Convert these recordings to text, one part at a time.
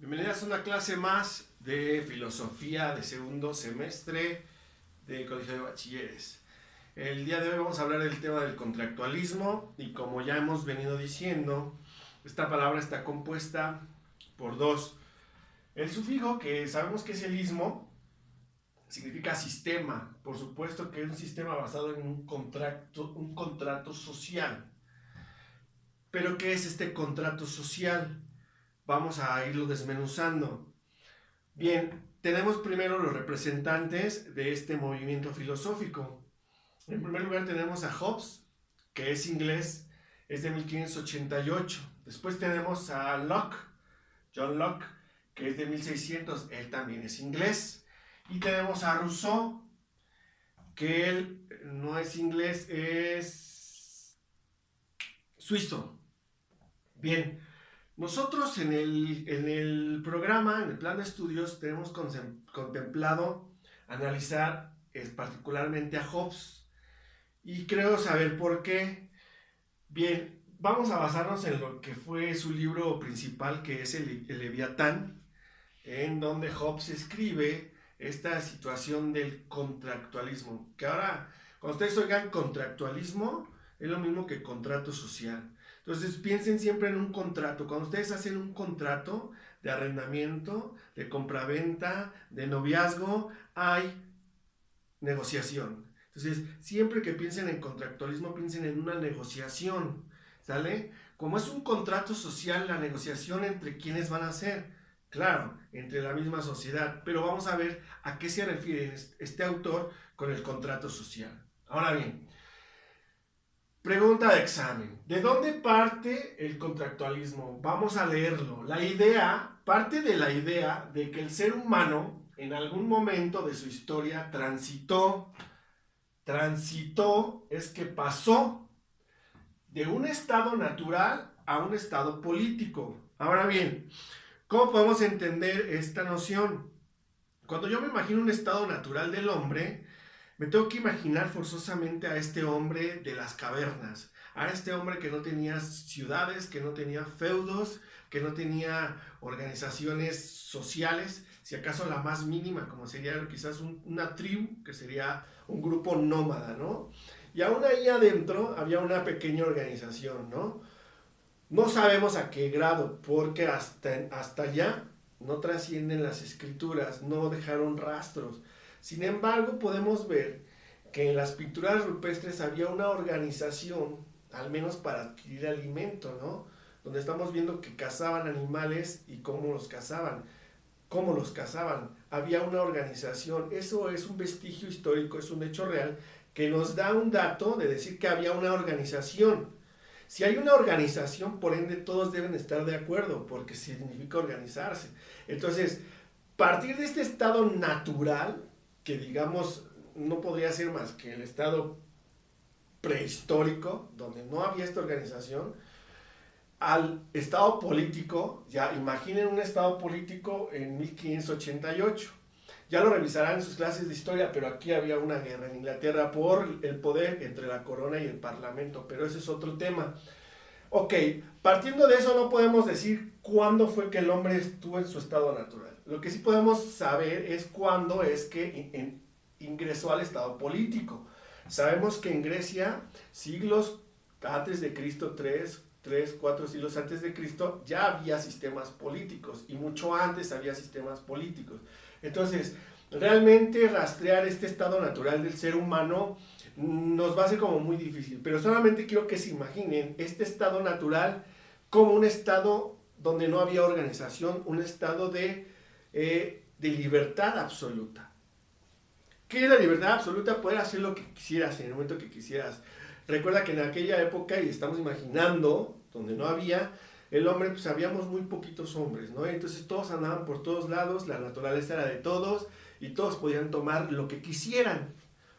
Bienvenidas a una clase más de filosofía de segundo semestre de Colegio de Bachilleres. El día de hoy vamos a hablar del tema del contractualismo y como ya hemos venido diciendo, esta palabra está compuesta por dos. El sufijo, que sabemos que es el ismo, significa sistema. Por supuesto que es un sistema basado en un contrato social. Pero ¿qué es este contrato social? Vamos a irlo desmenuzando. Bien, tenemos primero los representantes de este movimiento filosófico. En primer lugar tenemos a Hobbes, que es inglés, es de 1588. Después tenemos a Locke, John Locke, que es de 1600, él también es inglés. Y tenemos a Rousseau, que él no es inglés, es suizo. Bien, nosotros en el programa, en el plan de estudios, tenemos contemplado analizar particularmente a Hobbes y creo saber por qué. Bien, vamos a basarnos en lo que fue su libro principal, que es el Leviatán, en donde Hobbes escribe esta situación del contractualismo, que ahora, cuando ustedes oigan contractualismo, es lo mismo que contrato social. Entonces piensen siempre en un contrato. Cuando ustedes hacen un contrato de arrendamiento, de compraventa, de noviazgo, hay negociación. Entonces, siempre que piensen en contractualismo, piensen en una negociación, ¿sale? Como es un contrato social, la negociación entre quienes van a ser, claro, entre la misma sociedad, pero vamos a ver a qué se refiere este autor con el contrato social. Ahora bien, pregunta de examen. ¿De dónde parte el contractualismo? Vamos a leerlo. La idea parte de la idea de que el ser humano en algún momento de su historia transitó es que pasó de un estado natural a un estado político. Ahora bien, ¿cómo podemos entender esta noción? Cuando yo me imagino un estado natural del hombre, me tengo que imaginar forzosamente a este hombre de las cavernas, a este hombre que no tenía ciudades, que no tenía feudos, que no tenía organizaciones sociales, si acaso la más mínima, como sería quizás una tribu, que sería un grupo nómada, ¿no? Y aún ahí adentro había una pequeña organización, ¿no? No sabemos a qué grado, porque hasta allá no trascienden las escrituras, no dejaron rastros. Sin embargo, podemos ver que en las pinturas rupestres había una organización, al menos para adquirir alimento, ¿no? Donde estamos viendo que cazaban animales y cómo los cazaban. Cómo los cazaban. Había una organización. Eso es un vestigio histórico, es un hecho real que nos da un dato de decir que había una organización. Si hay una organización, por ende todos deben estar de acuerdo, porque significa organizarse. Entonces, partir de este estado natural, que digamos no podría ser más que el estado prehistórico, donde no había esta organización, al estado político, ya imaginen un estado político en 1588. Ya lo revisarán en sus clases de historia, pero aquí había una guerra en Inglaterra por el poder entre la corona y el parlamento, pero ese es otro tema. Ok, partiendo de eso no podemos decir cuándo fue que el hombre estuvo en su estado natural. Lo que sí podemos saber es cuándo es que ingresó al estado político. Sabemos que en Grecia, siglos antes de Cristo, 4 siglos antes de Cristo, ya había sistemas políticos y mucho antes había sistemas políticos. Entonces, realmente rastrear este estado natural del ser humano nos va a ser como muy difícil, pero solamente quiero que se imaginen este estado natural como un estado donde no había organización, un estado de libertad absoluta. ¿Qué es la libertad absoluta? Poder hacer lo que quisieras en el momento que quisieras. Recuerda que en aquella época, y estamos imaginando, donde no había el hombre, pues habíamos muy poquitos hombres, ¿no? Entonces todos andaban por todos lados, la naturaleza era de todos, y todos podían tomar lo que quisieran.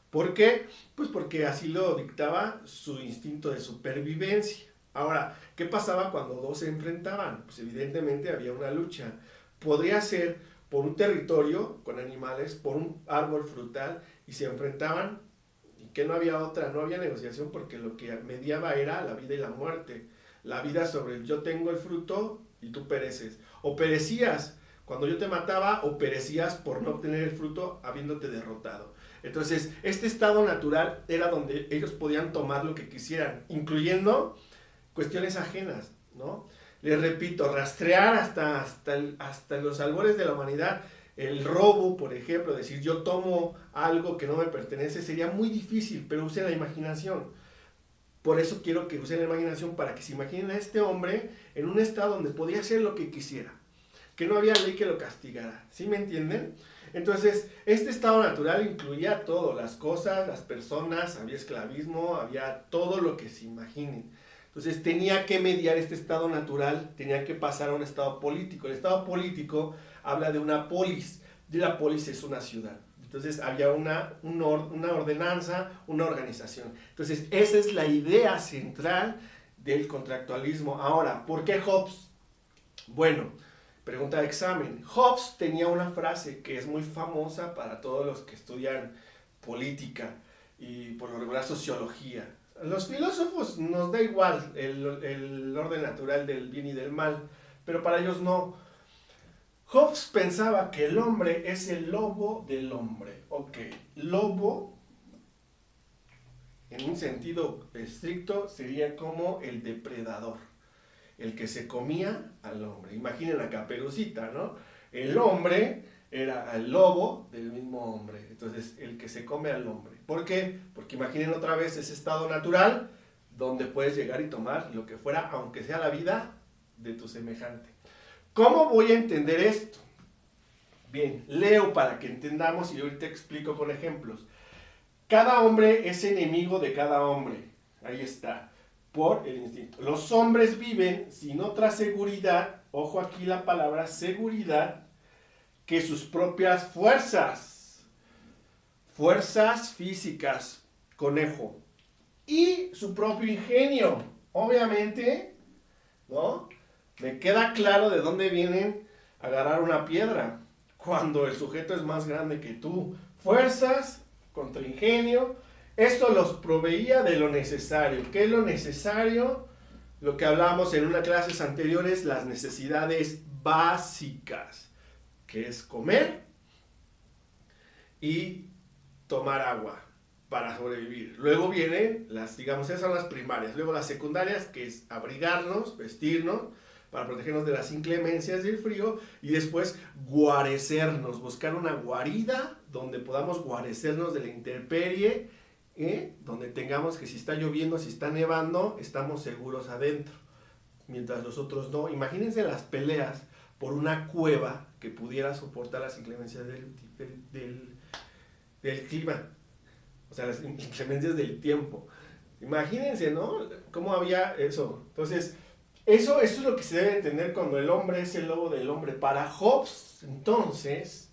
¿Por qué? Pues porque así lo dictaba su instinto de supervivencia. Ahora, ¿qué pasaba cuando dos se enfrentaban? Pues evidentemente había una lucha. Podría ser por un territorio con animales, por un árbol frutal, y se enfrentaban, y que no había otra, no había negociación, porque lo que mediaba era la vida y la muerte. La vida sobre el yo tengo el fruto, y tú pereces. O perecías cuando yo te mataba, o perecías por no obtener el fruto habiéndote derrotado. Entonces, este estado natural era donde ellos podían tomar lo que quisieran, incluyendo cuestiones ajenas, ¿no? Les repito, rastrear hasta los albores de la humanidad, el robo, por ejemplo, decir yo tomo algo que no me pertenece, sería muy difícil, pero usen la imaginación. Por eso quiero que usen la imaginación para que se imaginen a este hombre en un estado donde podía hacer lo que quisiera, que no había ley que lo castigara, ¿sí me entienden? Entonces, este estado natural incluía todo, las cosas, las personas, había esclavismo, había todo lo que se imaginen. Entonces, tenía que mediar este estado natural, tenía que pasar a un estado político. El estado político habla de una polis, y la polis es una ciudad. Entonces, había una ordenanza, una organización. Entonces, esa es la idea central del contractualismo. Ahora, ¿por qué Hobbes? Bueno, pregunta de examen. Hobbes tenía una frase que es muy famosa para todos los que estudian política y por lo regular sociología. A los filósofos nos da igual el orden natural del bien y del mal, pero para ellos no. Hobbes pensaba que el hombre es el lobo del hombre. Ok, lobo, en un sentido estricto, sería como el depredador, el que se comía al hombre. Imaginen a Caperucita, ¿no? El hombre era el lobo del mismo hombre, entonces el que se come al hombre. ¿Por qué? Porque imaginen otra vez ese estado natural donde puedes llegar y tomar lo que fuera, aunque sea la vida de tu semejante. ¿Cómo voy a entender esto? Bien, leo para que entendamos y ahorita explico con ejemplos. Cada hombre es enemigo de cada hombre. Ahí está. Por el instinto. Los hombres viven sin otra seguridad, ojo aquí la palabra seguridad, que sus propias fuerzas. Fuerzas físicas, conejo. Y su propio ingenio. Obviamente, ¿no? Me queda claro de dónde vienen a agarrar una piedra cuando el sujeto es más grande que tú. Fuerzas contra ingenio. Esto los proveía de lo necesario. ¿Qué es lo necesario? Lo que hablábamos en unas clases anteriores, las necesidades básicas, que es comer y tomar agua para sobrevivir. Luego vienen las, digamos, esas son las primarias. Luego las secundarias, que es abrigarnos, vestirnos, para protegernos de las inclemencias del frío, y después guarecernos, buscar una guarida donde podamos guarecernos de la intemperie, donde tengamos que si está lloviendo, si está nevando, estamos seguros adentro, mientras los otros no. Imagínense las peleas por una cueva que pudiera soportar las inclemencias del clima, o sea, las inclemencias del tiempo. Imagínense, ¿no? Cómo había eso. Entonces, eso es lo que se debe entender cuando el hombre es el lobo del hombre. Para Hobbes, entonces,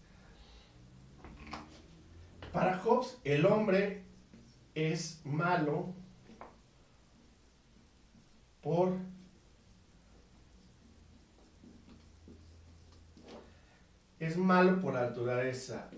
para Hobbes, el hombre es malo por naturaleza.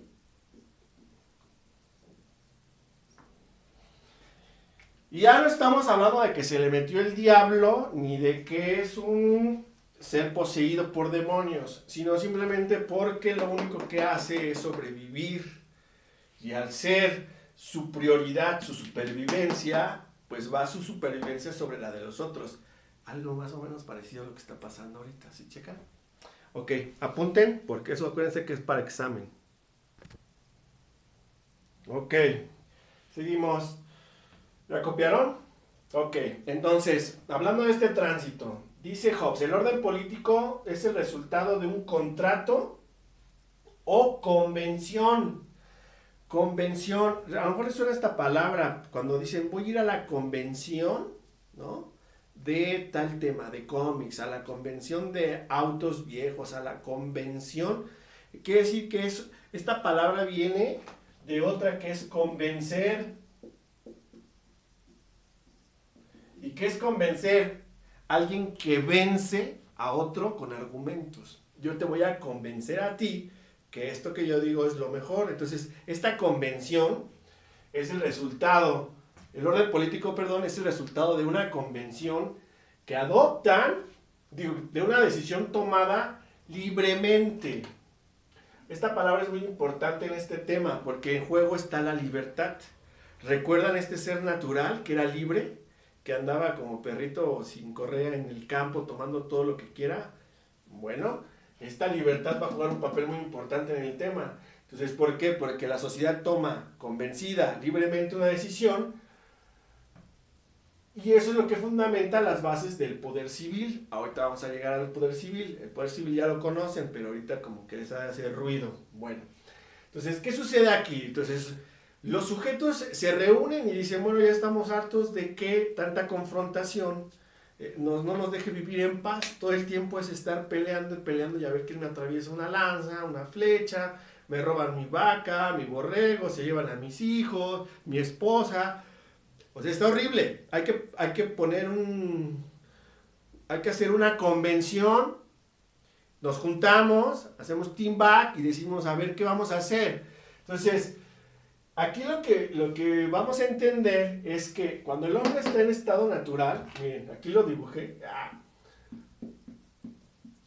Y ya no estamos hablando de que se le metió el diablo, ni de que es un ser poseído por demonios, sino simplemente porque lo único que hace es sobrevivir. Y al ser su prioridad, su supervivencia, pues va su supervivencia sobre la de los otros. Algo más o menos parecido a lo que está pasando ahorita, ¿sí checan? Ok, apunten, porque eso acuérdense que es para examen. Ok, seguimos. ¿La copiaron? Ok, entonces, hablando de este tránsito, dice Hobbes, el orden político es el resultado de un contrato o convención. Convención, a lo mejor les suena esta palabra cuando dicen voy a ir a la convención, ¿no? De tal tema, de cómics, a la convención de autos viejos, a la convención. Quiere decir que esta palabra viene de otra que es convencer. ¿Y qué es convencer? Alguien que vence a otro con argumentos. Yo te voy a convencer a ti que esto que yo digo es lo mejor. Entonces, esta convención es el resultado, el orden político, perdón, es el resultado de una convención que adoptan de una decisión tomada libremente. Esta palabra es muy importante en este tema porque en juego está la libertad. ¿Recuerdan este ser natural que era libre? Que andaba como perrito sin correa en el campo tomando todo lo que quiera. Bueno, esta libertad va a jugar un papel muy importante en el tema. Entonces, ¿por qué? Porque la sociedad toma convencida libremente una decisión y eso es lo que fundamenta las bases del poder civil. Ahorita vamos a llegar al poder civil. El poder civil ya lo conocen, pero ahorita como que les ha de hacer ruido. Bueno, entonces, ¿qué sucede aquí? Entonces, los sujetos se reúnen y dicen, bueno, ya estamos hartos de que tanta confrontación no nos deje vivir en paz. Todo el tiempo es estar peleando y peleando y a ver quién me atraviesa una lanza, una flecha, me roban mi vaca, mi borrego, se llevan a mis hijos, mi esposa. O sea, está horrible. Hay que poner hay que hacer una convención, nos juntamos, hacemos team back y decimos a ver qué vamos a hacer. Entonces, aquí lo que vamos a entender es que cuando el hombre está en estado natural, miren, aquí lo dibujé,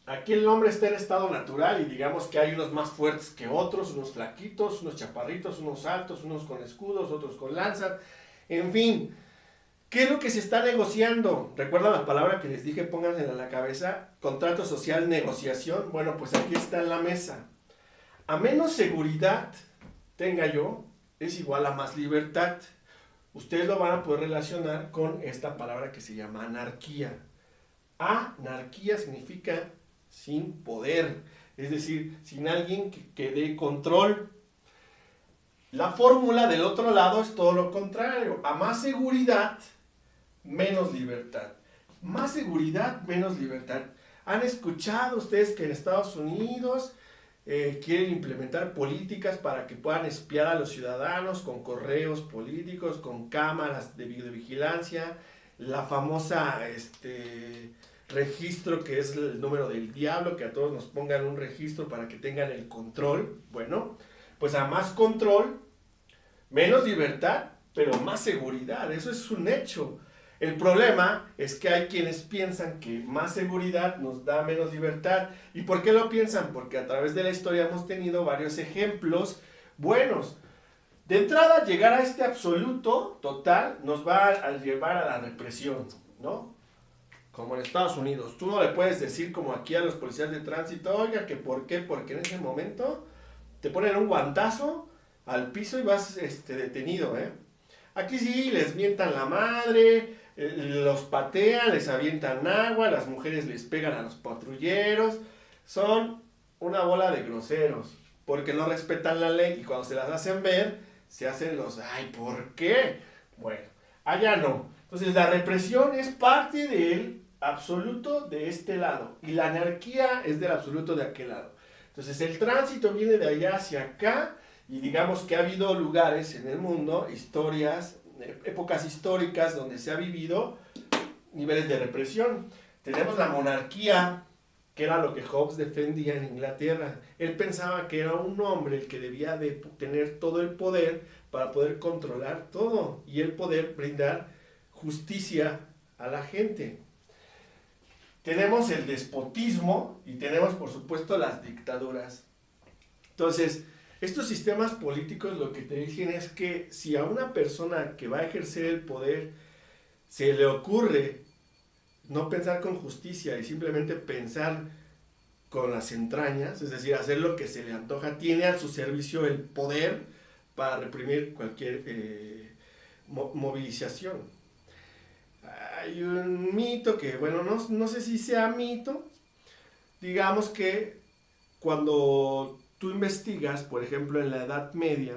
aquí el hombre está en estado natural y digamos que hay unos más fuertes que otros, unos flaquitos, unos chaparritos, unos altos, unos con escudos, otros con lanzas, en fin. ¿Qué es lo que se está negociando? ¿Recuerdan la palabra que les dije? Pónganse en la cabeza. Contrato social, negociación. Bueno, pues aquí está en la mesa. A menos seguridad tenga yo, es igual a más libertad. Ustedes lo van a poder relacionar con esta palabra que se llama anarquía. Anarquía significa sin poder, es decir, sin alguien que dé control. La fórmula del otro lado es todo lo contrario. A más seguridad, menos libertad. Más seguridad, menos libertad. ¿Han escuchado ustedes que en Estados Unidos quieren implementar políticas para que puedan espiar a los ciudadanos con correos políticos, con cámaras de videovigilancia? La famosa registro que es el número del diablo, que a todos nos pongan un registro para que tengan el control. Bueno, pues a más control, menos libertad, pero más seguridad. Eso es un hecho. El problema es que hay quienes piensan que más seguridad nos da menos libertad. ¿Y por qué lo piensan? Porque a través de la historia hemos tenido varios ejemplos buenos. De entrada, llegar a este absoluto total nos va a llevar a la represión, ¿no? Como en Estados Unidos. Tú no le puedes decir como aquí a los policías de tránsito, oiga, que por qué, porque en ese momento te ponen un guantazo al piso y vas detenido, ¿eh? Aquí sí, les mientan la madre, los patean, les avientan agua, las mujeres les pegan a los patrulleros, son una bola de groseros, porque no respetan la ley y cuando se las hacen ver, se hacen los, ay, ¿por qué? Bueno, allá no. Entonces la represión es parte del absoluto de este lado y la anarquía es del absoluto de aquel lado. Entonces el tránsito viene de allá hacia acá y digamos que ha habido lugares en el mundo, historias, épocas históricas donde se ha vivido niveles de represión. Tenemos la monarquía, que era lo que Hobbes defendía en Inglaterra. Él pensaba que era un hombre el que debía de tener todo el poder para poder controlar todo y el poder brindar justicia a la gente. Tenemos el despotismo y tenemos por supuesto las dictaduras. Entonces, estos sistemas políticos lo que te dicen es que si a una persona que va a ejercer el poder se le ocurre no pensar con justicia y simplemente pensar con las entrañas, es decir, hacer lo que se le antoja, tiene a su servicio el poder para reprimir cualquier movilización. Hay un mito que, bueno, no sé si sea mito, digamos que cuando tú investigas, por ejemplo, en la Edad Media,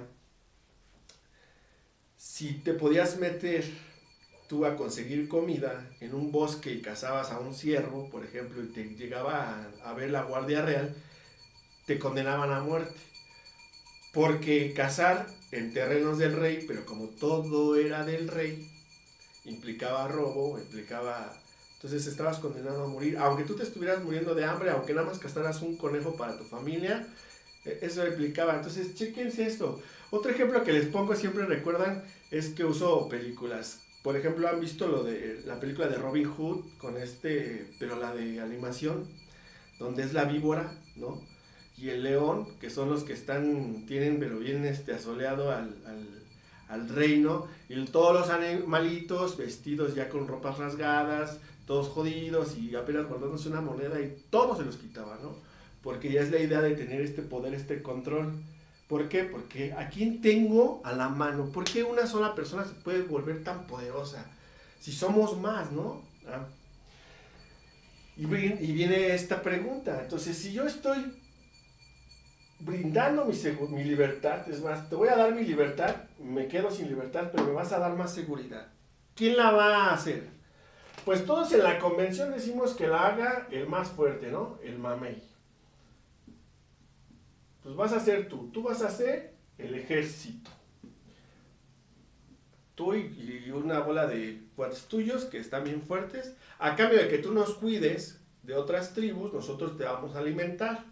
si te podías meter tú a conseguir comida en un bosque y cazabas a un ciervo, por ejemplo, y te llegaba a ver la Guardia Real, te condenaban a muerte. Porque cazar en terrenos del rey, pero como todo era del rey, implicaba robo, implicaba... Entonces estabas condenado a morir. Aunque tú te estuvieras muriendo de hambre, aunque nada más cazaras un conejo para tu familia, eso implicaba. Entonces, chéquense esto. Otro ejemplo que les pongo, siempre recuerdan, es que uso películas. por ejemplo, han visto lo de la película de Robin Hood, pero la de animación, donde es la víbora, ¿no? Y el león, que son los que tienen pero bien asoleado al reino, y todos los animalitos vestidos ya con ropas rasgadas, todos jodidos y apenas guardándose una moneda y todo se los quitaba, ¿no? Porque ya es la idea de tener este poder, este control. ¿Por qué? Porque ¿a quién tengo a la mano? ¿Por qué una sola persona se puede volver tan poderosa? Si somos más, ¿no? ¿Ah? Y viene esta pregunta. Entonces, si yo estoy brindando mi libertad, es más, te voy a dar mi libertad, me quedo sin libertad, pero me vas a dar más seguridad. ¿Quién la va a hacer? Pues todos en la convención decimos que la haga el más fuerte, ¿no? El mamey. Pues vas a ser tú vas a ser el ejército. Tú y una bola de cuates tuyos que están bien fuertes, a cambio de que tú nos cuides de otras tribus, nosotros te vamos a alimentar.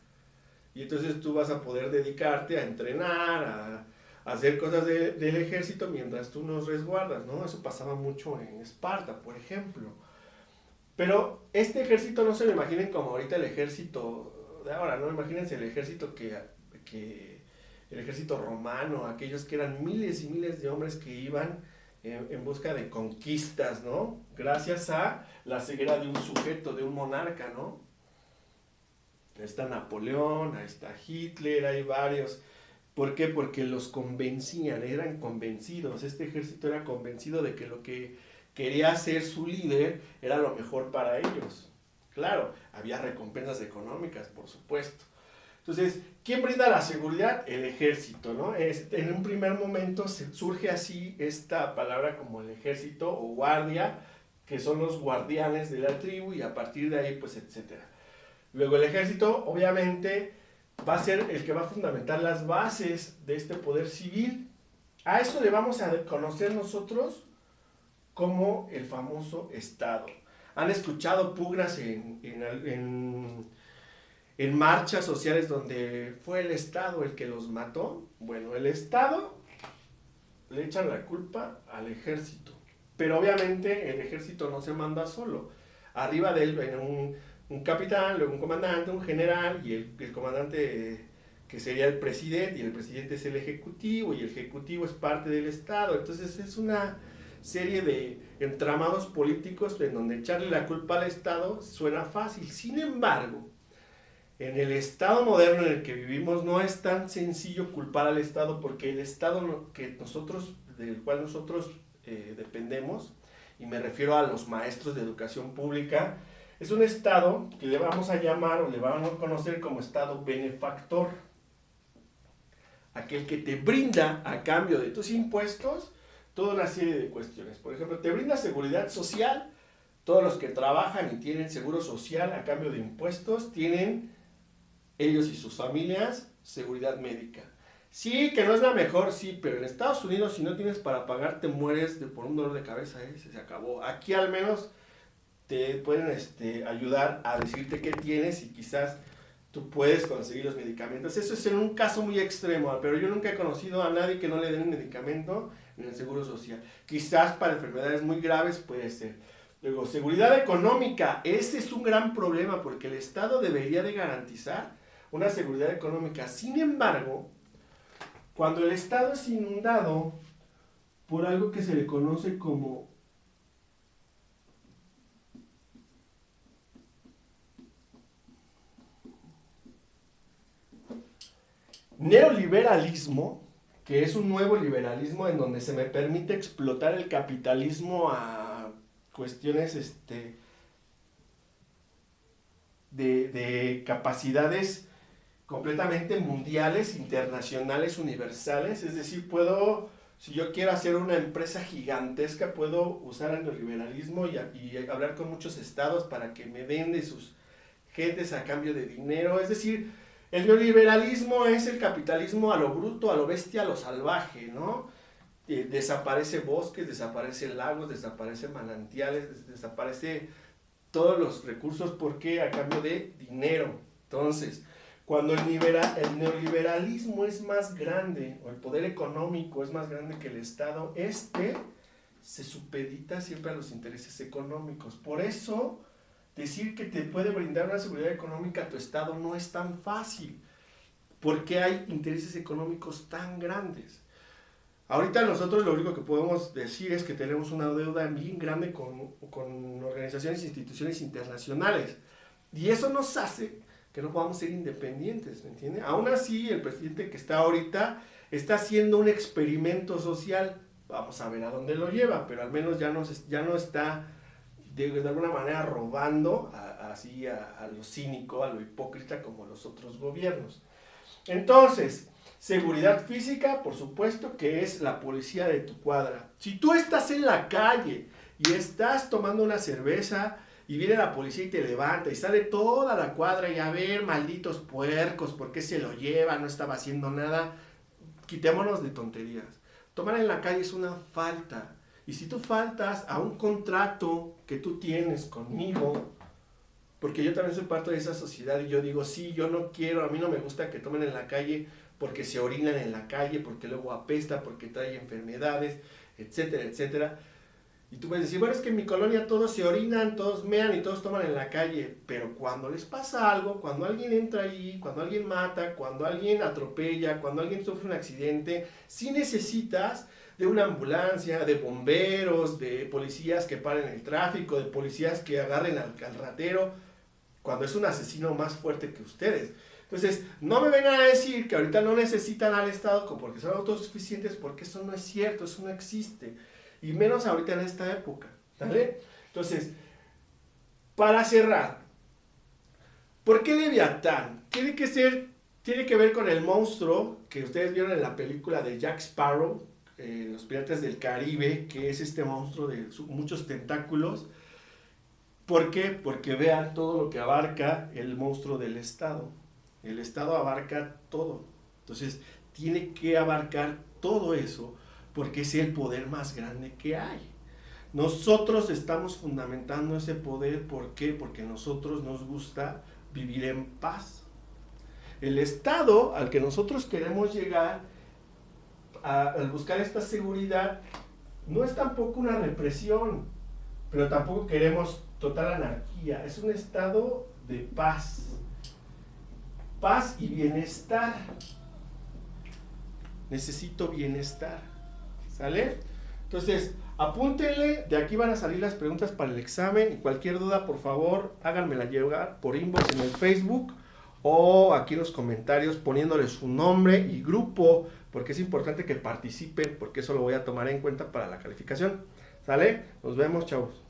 Y entonces tú vas a poder dedicarte a entrenar, a hacer cosas del ejército mientras tú nos resguardas, ¿no? Eso pasaba mucho en Esparta, por ejemplo. Pero este ejército no se lo imaginen como ahorita el ejército de ahora, ¿no? Imagínense el ejército el ejército romano, aquellos que eran miles y miles de hombres que iban en busca de conquistas, ¿no? Gracias a la ceguera de un sujeto, de un monarca, ¿no? Está Napoleón, ahí está Hitler, hay varios. ¿Por qué? Porque los convencían, eran convencidos. Este ejército era convencido de que lo que quería hacer su líder era lo mejor para ellos. Claro, había recompensas económicas, por supuesto. Entonces, ¿quién brinda la seguridad? El ejército, ¿no? En un primer momento surge así esta palabra como el ejército o guardia, que son los guardianes de la tribu, y a partir de ahí, pues, etcétera. Luego el ejército, obviamente, va a ser el que va a fundamentar las bases de este poder civil. A eso le vamos a conocer nosotros como el famoso Estado. ¿Han escuchado pugnas en marchas sociales donde fue el Estado el que los mató? Bueno, el Estado le echan la culpa al ejército. Pero obviamente el ejército no se manda solo. Arriba de él ven un capitán, luego un comandante, un general, y el comandante que sería el presidente, y el presidente es el ejecutivo, y el ejecutivo es parte del Estado. Entonces es una serie de entramados políticos en donde echarle la culpa al Estado suena fácil. Sin embargo, en el Estado moderno en el que vivimos no es tan sencillo culpar al Estado, porque el Estado del cual nosotros dependemos, y me refiero a los maestros de educación pública, es un Estado que le vamos a llamar o le vamos a conocer como Estado benefactor. Aquel que te brinda a cambio de tus impuestos toda una serie de cuestiones. Por ejemplo, te brinda seguridad social. Todos los que trabajan y tienen seguro social a cambio de impuestos tienen, ellos y sus familias, seguridad médica. Sí, que no es la mejor, sí, pero en Estados Unidos si no tienes para pagar te mueres por un dolor de cabeza, se acabó. Aquí al menos te pueden ayudar a decirte qué tienes y quizás tú puedes conseguir los medicamentos. Eso es en un caso muy extremo, pero yo nunca he conocido a nadie que no le den un medicamento en el seguro social. Quizás para enfermedades muy graves puede ser. Luego, seguridad económica. Ese es un gran problema porque el Estado debería de garantizar una seguridad económica. Sin embargo, cuando el Estado es inundado por algo que se le conoce como neoliberalismo, que es un nuevo liberalismo en donde se me permite explotar el capitalismo a cuestiones de capacidades completamente mundiales, internacionales, universales. Es decir, si yo quiero hacer una empresa gigantesca, puedo usar el neoliberalismo y hablar con muchos estados para que me den de sus gentes a cambio de dinero. Es decir, el neoliberalismo es el capitalismo a lo bruto, a lo bestia, a lo salvaje, ¿no? Desaparece bosques, desaparece lagos, desaparece manantiales, desaparece todos los recursos, porque a cambio de dinero. Entonces, cuando el neoliberalismo es más grande, o el poder económico es más grande que el Estado, se supedita siempre a los intereses económicos. Por eso, decir que te puede brindar una seguridad económica a tu Estado no es tan fácil, porque hay intereses económicos tan grandes. Ahorita nosotros lo único que podemos decir es que tenemos una deuda bien grande con organizaciones e instituciones internacionales. Y eso nos hace que no podamos ser independientes, ¿me entiende? Aún así, el presidente que está ahorita está haciendo un experimento social. Vamos a ver a dónde lo lleva, pero al menos ya no está de alguna manera robando a lo cínico, a lo hipócrita como los otros gobiernos. Entonces, seguridad física, por supuesto que es la policía de tu cuadra. Si tú estás en la calle y estás tomando una cerveza y viene la policía y te levanta y sale toda la cuadra y a ver, malditos puercos, ¿por qué se lo lleva? No estaba haciendo nada. Quitémonos de tonterías. Tomar en la calle es una falta. Y si tú faltas a un contrato que tú tienes conmigo, porque yo también soy parte de esa sociedad y yo digo, sí, yo no quiero, a mí no me gusta que tomen en la calle porque se orinan en la calle, porque luego apesta, porque trae enfermedades, etcétera, etcétera. Y tú puedes decir, bueno, es que en mi colonia todos se orinan, todos mean y todos toman en la calle. Pero cuando les pasa algo, cuando alguien entra ahí, cuando alguien mata, cuando alguien atropella, cuando alguien sufre un accidente, sí necesitas de una ambulancia, de bomberos, de policías que paren el tráfico, de policías que agarren al ratero, cuando es un asesino más fuerte que ustedes. Entonces, no me vengan a decir que ahorita no necesitan al Estado porque son autosuficientes, porque eso no es cierto, eso no existe. Y menos ahorita en esta época, ¿vale? Entonces, para cerrar, ¿por qué Leviatán? Tiene que ver con el monstruo que ustedes vieron en la película de Jack Sparrow, Los Piratas del Caribe, que es este monstruo de muchos tentáculos. ¿Por qué? Porque vean todo lo que abarca el monstruo del Estado. El Estado abarca todo. Entonces, tiene que abarcar todo eso porque es el poder más grande que hay. Nosotros estamos fundamentando ese poder. ¿Por qué? Porque a nosotros nos gusta vivir en paz. El Estado al que nosotros queremos llegar al buscar esta seguridad no es tampoco una represión, pero tampoco queremos total anarquía. Es un estado de paz. Paz y bienestar. Necesito bienestar. ¿Sale? Entonces, apúntenle, de aquí van a salir las preguntas para el examen y cualquier duda, por favor, háganmela llegar por inbox en el Facebook o aquí en los comentarios poniéndole su nombre y grupo, porque es importante que participen, porque eso lo voy a tomar en cuenta para la calificación. ¿Sale? Nos vemos, chavos.